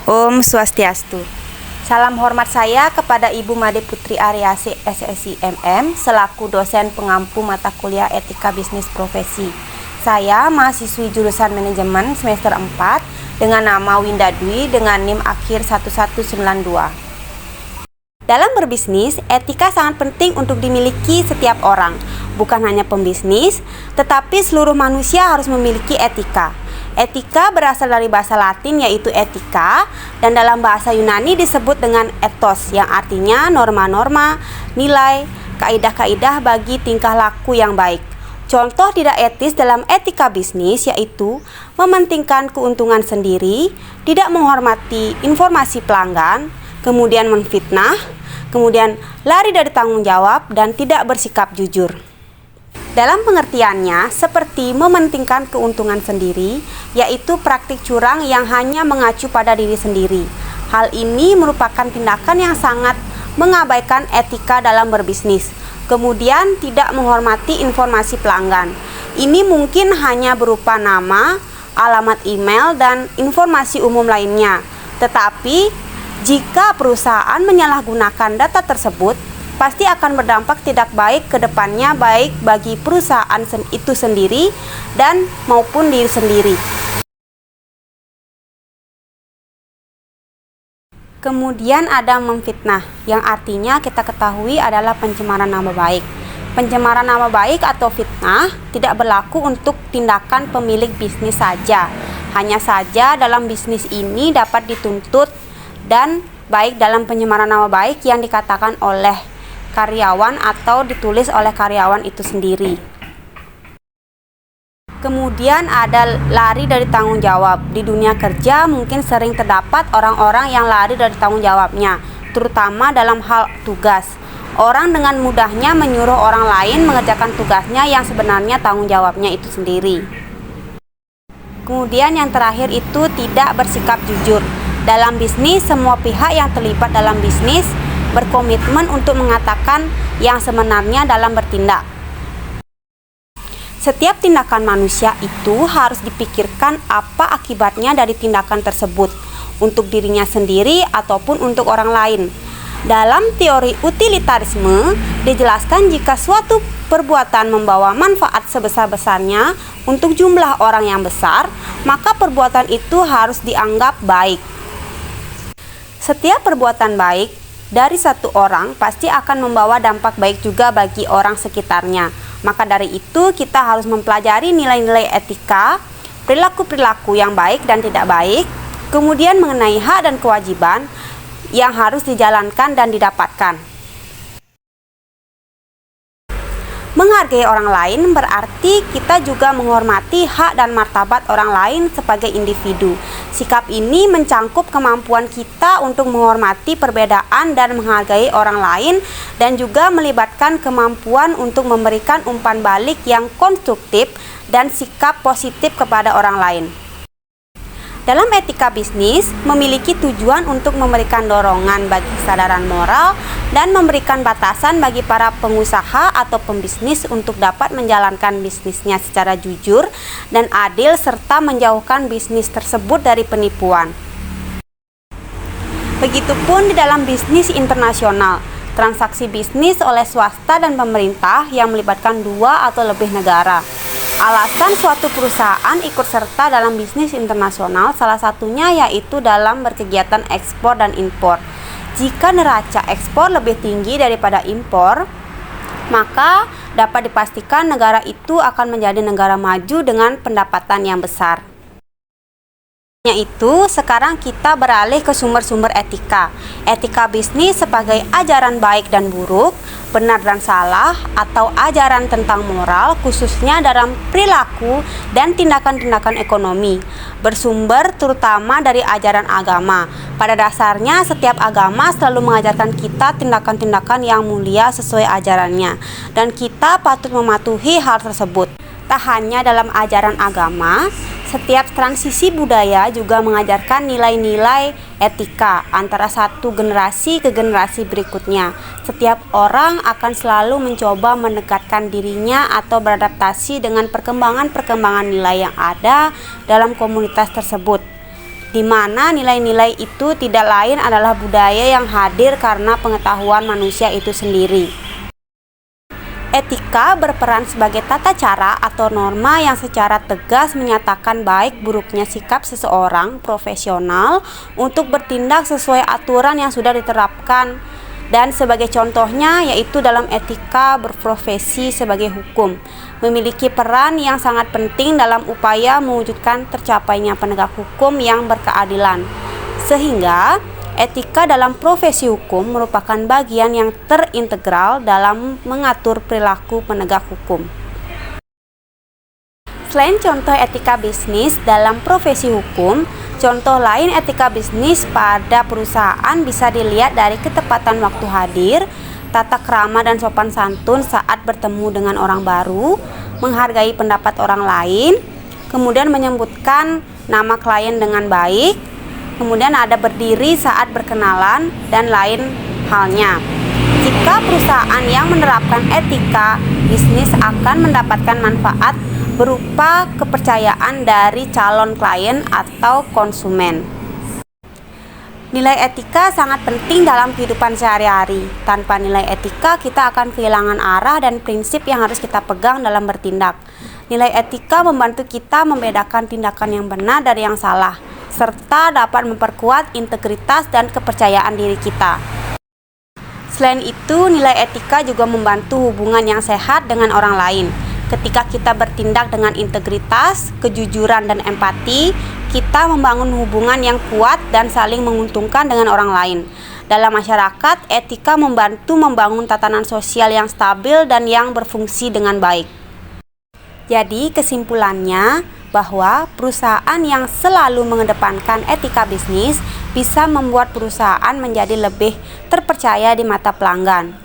Om Swastiastu. Salam hormat saya kepada Ibu Made Putri Aryasi SSI MM selaku dosen pengampu mata kuliah Etika Bisnis Profesi. Saya mahasiswi jurusan Manajemen semester 4 dengan nama Winda Dwi dengan NIM akhir 1192. Dalam berbisnis, etika sangat penting untuk dimiliki setiap orang. Bukan hanya pembisnis, tetapi seluruh manusia harus memiliki etika. Etika berasal dari bahasa Latin yaitu etika, dan dalam bahasa Yunani disebut dengan ethos yang artinya norma-norma, nilai, kaidah-kaidah bagi tingkah laku yang baik. Contoh tidak etis dalam etika bisnis yaitu mementingkan keuntungan sendiri, tidak menghormati informasi pelanggan, kemudian menfitnah, kemudian lari dari tanggung jawab, dan tidak bersikap jujur. Dalam pengertiannya, seperti mementingkan keuntungan sendiri, yaitu praktik curang yang hanya mengacu pada diri sendiri. Hal ini merupakan tindakan yang sangat mengabaikan etika dalam berbisnis. Kemudian tidak menghormati informasi pelanggan. Ini mungkin hanya berupa nama, alamat email, dan informasi umum lainnya. Tetapi, jika perusahaan menyalahgunakan data tersebut, pasti akan berdampak tidak baik ke depannya, baik bagi perusahaan itu sendiri dan maupun diri sendiri. Kemudian ada memfitnah, yang artinya kita ketahui adalah pencemaran nama baik. Pencemaran nama baik atau fitnah tidak berlaku untuk tindakan pemilik bisnis saja. Hanya saja dalam bisnis ini dapat dituntut dan baik dalam pencemaran nama baik yang dikatakan oleh karyawan atau ditulis oleh karyawan itu sendiri. Kemudian ada lari dari tanggung jawab. Di dunia kerja mungkin sering terdapat orang-orang yang lari dari tanggung jawabnya, terutama dalam hal tugas. Orang dengan mudahnya menyuruh orang lain mengerjakan tugasnya yang sebenarnya tanggung jawabnya itu sendiri. Kemudian yang terakhir itu tidak bersikap jujur. Dalam bisnis, semua pihak yang terlibat dalam bisnis berkomitmen untuk mengatakan yang sebenarnya dalam bertindak. Setiap tindakan manusia itu harus dipikirkan apa akibatnya dari tindakan tersebut untuk dirinya sendiri ataupun untuk orang lain. Dalam teori utilitarisme dijelaskan jika suatu perbuatan membawa manfaat sebesar-besarnya untuk jumlah orang yang besar, maka perbuatan itu harus dianggap baik. Setiap perbuatan baik dari satu orang pasti akan membawa dampak baik juga bagi orang sekitarnya. Maka dari itu kita harus mempelajari nilai-nilai etika, perilaku-perilaku yang baik dan tidak baik, kemudian mengenai hak dan kewajiban yang harus dijalankan dan didapatkan. Menghargai orang lain berarti kita juga menghormati hak dan martabat orang lain sebagai individu. Sikap ini mencangkup kemampuan kita untuk menghormati perbedaan dan menghargai orang lain, dan juga melibatkan kemampuan untuk memberikan umpan balik yang konstruktif dan sikap positif kepada orang lain. Dalam etika bisnis, memiliki tujuan untuk memberikan dorongan bagi kesadaran moral dan memberikan batasan bagi para pengusaha atau pembisnis untuk dapat menjalankan bisnisnya secara jujur dan adil serta menjauhkan bisnis tersebut dari penipuan. Begitupun di dalam bisnis internasional, transaksi bisnis oleh swasta dan pemerintah yang melibatkan dua atau lebih negara. Alasan suatu perusahaan ikut serta dalam bisnis internasional salah satunya yaitu dalam berkegiatan ekspor dan impor. Jika neraca ekspor lebih tinggi daripada impor, maka dapat dipastikan negara itu akan menjadi negara maju dengan pendapatan yang besar. Yaitu sekarang kita beralih ke sumber-sumber etika. Etika bisnis sebagai ajaran baik dan buruk, benar dan salah, atau ajaran tentang moral khususnya dalam perilaku dan tindakan-tindakan ekonomi. Bersumber terutama dari ajaran agama. Pada dasarnya setiap agama selalu mengajarkan kita tindakan-tindakan yang mulia sesuai ajarannya, dan kita patut mematuhi hal tersebut. Tak hanya dalam ajaran agama, setiap transisi budaya juga mengajarkan nilai-nilai etika antara satu generasi ke generasi berikutnya. Setiap orang akan selalu mencoba mendekatkan dirinya atau beradaptasi dengan perkembangan-perkembangan nilai yang ada dalam komunitas tersebut. di mana nilai-nilai itu tidak lain adalah budaya yang hadir karena pengetahuan manusia itu sendiri. Etika berperan sebagai tata cara atau norma yang secara tegas menyatakan baik buruknya sikap seseorang profesional untuk bertindak sesuai aturan yang sudah diterapkan, dan sebagai contohnya yaitu dalam etika berprofesi sebagai hukum, memiliki peran yang sangat penting dalam upaya mewujudkan tercapainya penegak hukum yang berkeadilan. Sehingga etika dalam profesi hukum merupakan bagian yang terintegral dalam mengatur perilaku penegak hukum. Selain contoh etika bisnis dalam profesi hukum, contoh lain etika bisnis pada perusahaan bisa dilihat dari ketepatan waktu hadir, tata krama dan sopan santun saat bertemu dengan orang baru, menghargai pendapat orang lain, kemudian menyebutkan nama klien dengan baik, kemudian ada berdiri saat berkenalan, dan lain halnya. Jika perusahaan yang menerapkan etika bisnis akan mendapatkan manfaat berupa kepercayaan dari calon klien atau konsumen. Nilai etika sangat penting dalam kehidupan sehari-hari. Tanpa nilai etika, kita akan kehilangan arah dan prinsip yang harus kita pegang dalam bertindak. Nilai etika membantu kita membedakan tindakan yang benar dari yang salah, serta dapat memperkuat integritas dan kepercayaan diri kita. Selain itu, nilai etika juga membantu hubungan yang sehat dengan orang lain. Ketika kita bertindak dengan integritas, kejujuran, dan empati, kita membangun hubungan yang kuat dan saling menguntungkan dengan orang lain. Dalam masyarakat, etika membantu membangun tatanan sosial yang stabil dan yang berfungsi dengan baik. Jadi, kesimpulannya bahwa perusahaan yang selalu mengedepankan etika bisnis bisa membuat perusahaan menjadi lebih terpercaya di mata pelanggan.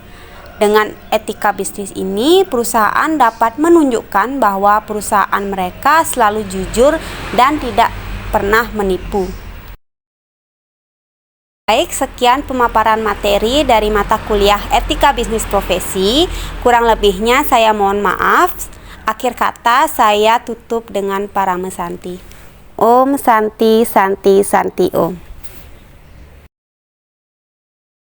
Dengan etika bisnis ini, perusahaan dapat menunjukkan bahwa perusahaan mereka selalu jujur dan tidak pernah menipu. Baik, sekian pemaparan materi dari mata kuliah Etika Bisnis Profesi. Kurang lebihnya saya mohon maaf. Akhir kata saya tutup dengan Parame Santi. Om Santi Santi Santi Om.